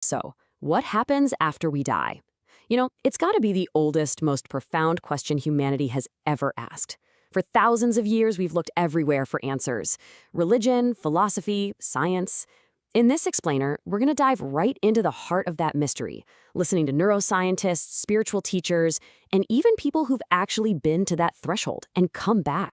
So, what happens after we die? It's got to be the oldest, most profound question humanity has ever asked. For thousands of years, we've looked everywhere for answers: religion, philosophy, science. In this explainer, we're going to dive right into the heart of that mystery, listening to neuroscientists, spiritual teachers, and even people who've actually been to that threshold and come back.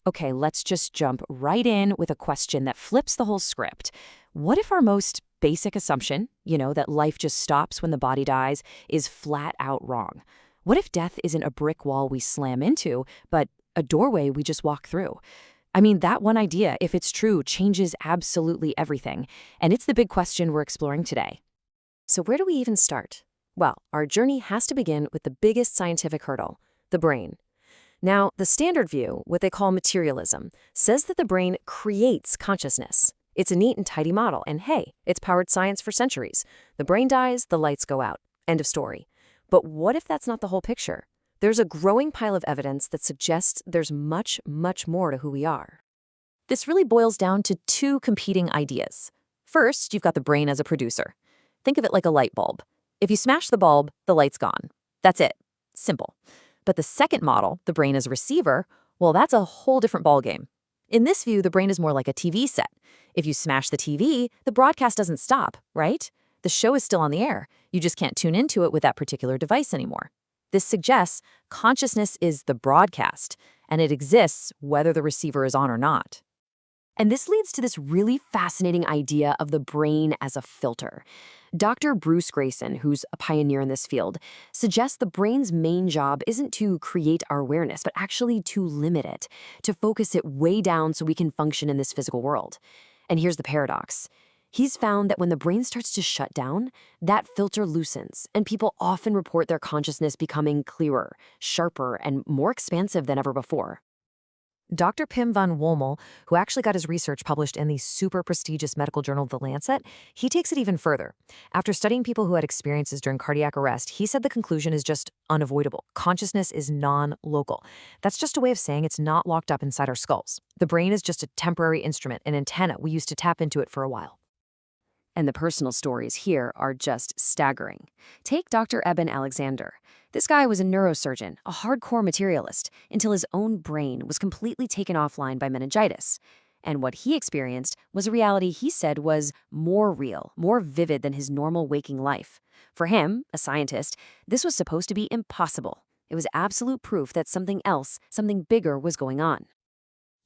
Okay, let's just jump right in with a question that flips the whole script. What if our most basic assumption, that life just stops when the body dies, is flat out wrong? What if death isn't a brick wall we slam into, but a doorway we just walk through? I mean, that one idea, if it's true, changes absolutely everything. And it's the big question we're exploring today. So where do we even start? Well, our journey has to begin with the biggest scientific hurdle: the brain. Now, the standard view, what they call materialism, says that the brain creates consciousness. It's a neat and tidy model, and hey, it's powered science for centuries. The brain dies, the lights go out. End of story. But what if that's not the whole picture? There's a growing pile of evidence that suggests there's much, much more to who we are. This really boils down to two competing ideas. First, you've got the brain as a producer. Think of it like a light bulb. If you smash the bulb, the light's gone. That's it. Simple. But the second model, the brain as a receiver, well, that's a whole different ballgame. In this view, the brain is more like a TV set. If you smash the TV, the broadcast doesn't stop, right? The show is still on the air. You just can't tune into it with that particular device anymore. This suggests consciousness is the broadcast, and it exists whether the receiver is on or not. And this leads to this really fascinating idea of the brain as a filter. Dr. Bruce Grayson, who's a pioneer in this field, suggests the brain's main job isn't to create our awareness, but actually to limit it, to focus it way down so we can function in this physical world. And here's the paradox. He's found that when the brain starts to shut down, that filter loosens, and people often report their consciousness becoming clearer, sharper, and more expansive than ever before. Dr. Pim van Wommel, who actually got his research published in the super prestigious medical journal The Lancet, he takes it even further. After studying people who had experiences during cardiac arrest, he said the conclusion is just unavoidable. Consciousness is non-local. That's just a way of saying it's not locked up inside our skulls. The brain is just a temporary instrument, an antenna we used to tap into it for a while. And the personal stories here are just staggering. Take Dr. Eben Alexander. This guy was a neurosurgeon, a hardcore materialist, until his own brain was completely taken offline by meningitis. And what he experienced was a reality he said was more real, more vivid than his normal waking life. For him, a scientist, this was supposed to be impossible. It was absolute proof that something else, something bigger was going on.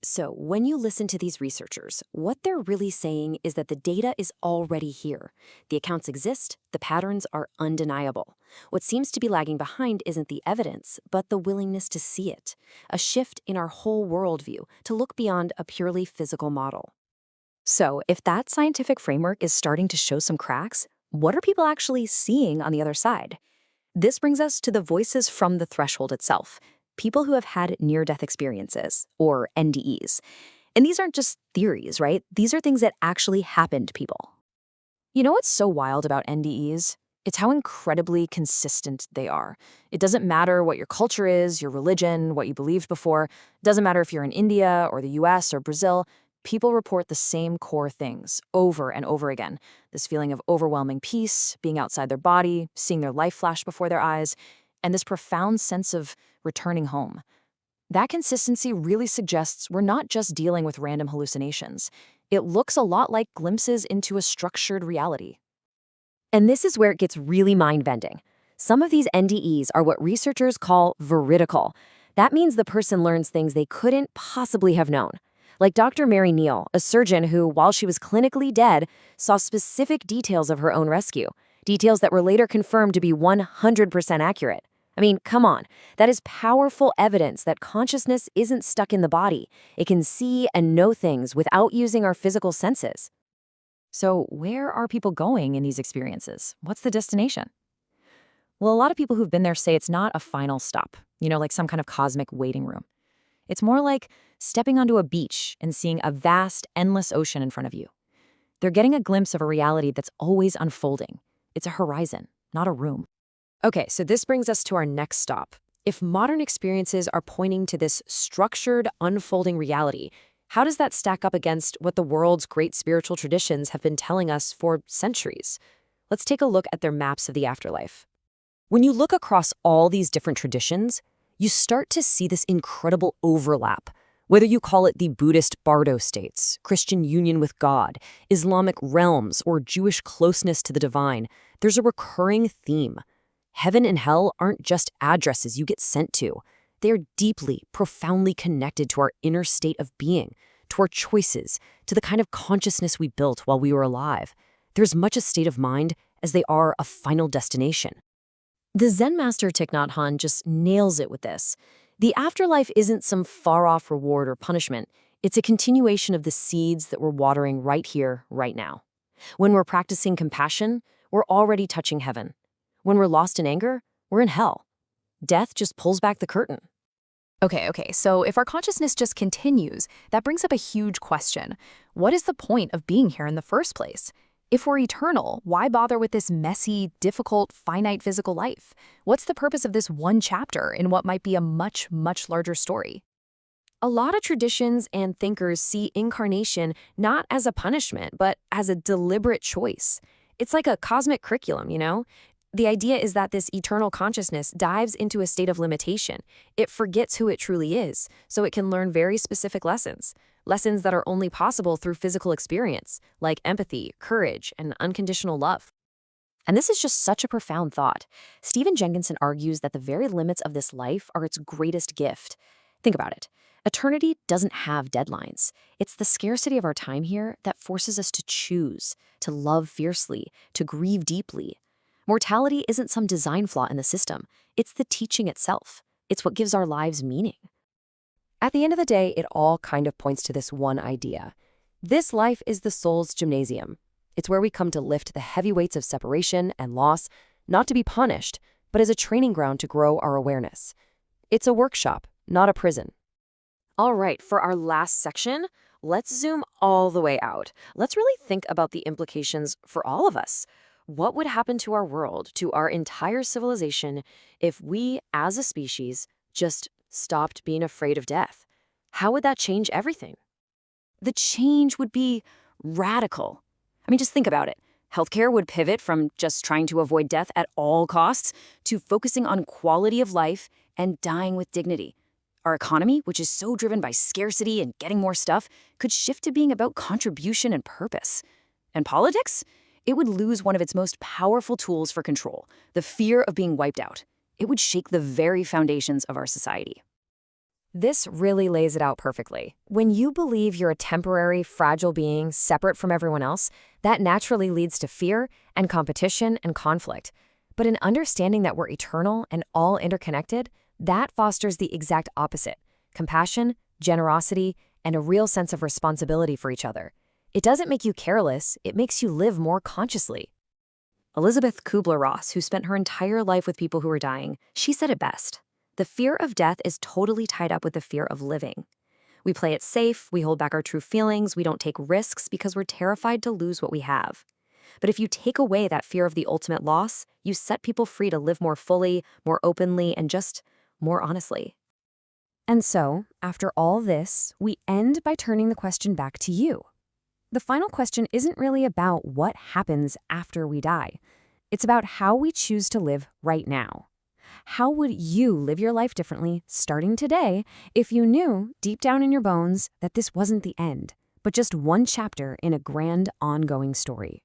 So when you listen to these researchers, what they're really saying is that the data is already here. The accounts exist, the patterns are undeniable. What seems to be lagging behind isn't the evidence, but the willingness to see it. A shift in our whole worldview to look beyond a purely physical model. So if that scientific framework is starting to show some cracks, what are people actually seeing on the other side? This brings us to the voices from the threshold itself. People who have had near-death experiences, or NDEs. And these aren't just theories, right? These are things that actually happened to people. You know what's so wild about NDEs? It's how incredibly consistent they are. It doesn't matter what your culture is, your religion, what you believed before. It doesn't matter if you're in India or the US or Brazil. People report the same core things over and over again. This feeling of overwhelming peace, being outside their body, seeing their life flash before their eyes, and this profound sense of returning home. That consistency really suggests we're not just dealing with random hallucinations. It looks a lot like glimpses into a structured reality. And this is where it gets really mind-bending. Some of these NDEs are what researchers call veridical. That means the person learns things they couldn't possibly have known. Like Dr. Mary Neal, a surgeon who, while she was clinically dead, saw specific details of her own rescue, details that were later confirmed to be 100% accurate. I mean, come on. That is powerful evidence that consciousness isn't stuck in the body. It can see and know things without using our physical senses. So where are people going in these experiences? What's the destination? Well, a lot of people who've been there say it's not a final stop, like some kind of cosmic waiting room. It's more like stepping onto a beach and seeing a vast, endless ocean in front of you. They're getting a glimpse of a reality that's always unfolding. It's a horizon, not a room. Okay, so this brings us to our next stop. If modern experiences are pointing to this structured, unfolding reality, how does that stack up against what the world's great spiritual traditions have been telling us for centuries? Let's take a look at their maps of the afterlife. When you look across all these different traditions, you start to see this incredible overlap. Whether you call it the Buddhist Bardo states, Christian union with God, Islamic realms, or Jewish closeness to the divine, there's a recurring theme. Heaven and hell aren't just addresses you get sent to. They are deeply, profoundly connected to our inner state of being, to our choices, to the kind of consciousness we built while we were alive. They're as much a state of mind as they are a final destination. The Zen master Thich Nhat Hanh just nails it with this. The afterlife isn't some far-off reward or punishment. It's a continuation of the seeds that we're watering right here, right now. When we're practicing compassion, we're already touching heaven. When we're lost in anger, we're in hell. Death just pulls back the curtain. Okay, so if our consciousness just continues, that brings up a huge question. What is the point of being here in the first place? If we're eternal, why bother with this messy, difficult, finite physical life? What's the purpose of this one chapter in what might be a much, much larger story? A lot of traditions and thinkers see incarnation not as a punishment, but as a deliberate choice. It's like a cosmic curriculum, you know? The idea is that this eternal consciousness dives into a state of limitation. It forgets who it truly is, so it can learn very specific lessons. Lessons that are only possible through physical experience, like empathy, courage, and unconditional love. And this is just such a profound thought. Stephen Jenkinson argues that the very limits of this life are its greatest gift. Think about it. Eternity doesn't have deadlines. It's the scarcity of our time here that forces us to choose, to love fiercely, to grieve deeply. Mortality isn't some design flaw in the system. It's the teaching itself. It's what gives our lives meaning. At the end of the day, it all kind of points to this one idea. This life is the soul's gymnasium. It's where we come to lift the heavy weights of separation and loss, not to be punished, but as a training ground to grow our awareness. It's a workshop, not a prison. All right, for our last section, let's zoom all the way out. Let's really think about the implications for all of us. What would happen to our world, to our entire civilization, if we, as a species, just stopped being afraid of death? How would that change everything? The change would be radical. I mean, just think about it. Healthcare would pivot from just trying to avoid death at all costs to focusing on quality of life and dying with dignity. Our economy, which is so driven by scarcity and getting more stuff, could shift to being about contribution and purpose. And politics? It would lose one of its most powerful tools for control, the fear of being wiped out. It would shake the very foundations of our society. This really lays it out perfectly. When you believe you're a temporary, fragile being separate from everyone else, that naturally leads to fear and competition and conflict. But in understanding that we're eternal and all interconnected, that fosters the exact opposite: compassion, generosity, and a real sense of responsibility for each other. It doesn't make you careless, it makes you live more consciously. Elizabeth Kubler-Ross, who spent her entire life with people who were dying, she said it best. The fear of death is totally tied up with the fear of living. We play it safe, we hold back our true feelings, we don't take risks because we're terrified to lose what we have. But if you take away that fear of the ultimate loss, you set people free to live more fully, more openly, and just more honestly. And so, after all this, we end by turning the question back to you. The final question isn't really about what happens after we die. It's about how we choose to live right now. How would you live your life differently starting today if you knew deep down in your bones that this wasn't the end, but just one chapter in a grand ongoing story?